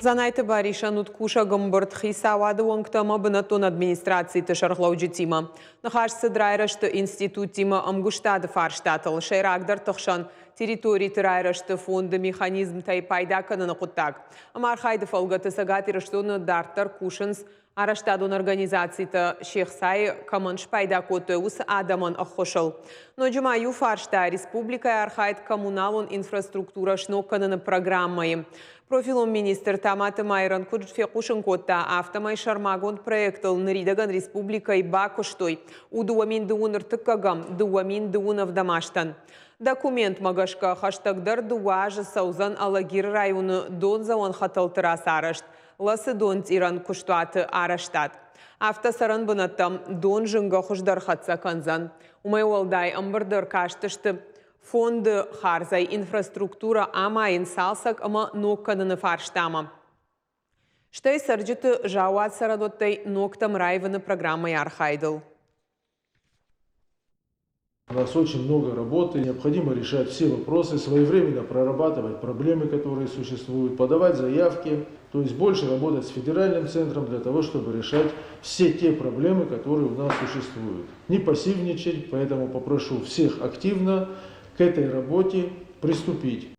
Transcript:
Занайты баришанут куша гамбард хисавады оңктама бынатон администрации тышарглау тима. Нахаш сыдрайрашты институт тима амгуштады фарштатыл. Шайрагдар тахшан территории тырайрашты фонды механизм тай пайда канына куттак. Амархайды фалгаты сагаты раштоны дартар кушанс араштадон организацийта шехсай каманш пайда коты ус адаман ахошал. Но джумаю фаршта республика архайт коммуналон инфраструктура шно канына программой. Профилом министр Таматы Майран Куджфе Кушенкота автомай шармагон проектал наридаган республикой Бакуштой у дуамин дууныр тыккагам дуамин дуунов дамаштан. Документ магашка хаштагдар дуажы саузан алагир районы донзауан хаталтырас арашт. Ласы дон тиран куштуаты араштат. Автосаран бынаттам дон жынга хуждар хатса канзан. Умай олдай амбардар каштышты. Фонды харзай инфраструктура амайын салсак ама нокканыны фарштама. Штай сарджиты жауат сарадоттай ноктам райваны программой архайдыл. У нас очень много работы, необходимо решать все вопросы, своевременно прорабатывать проблемы, которые существуют, подавать заявки, то есть больше работать с федеральным центром для того, чтобы решать все те проблемы, которые у нас существуют. Не пассивничать, поэтому попрошу всех активно к этой работе приступить.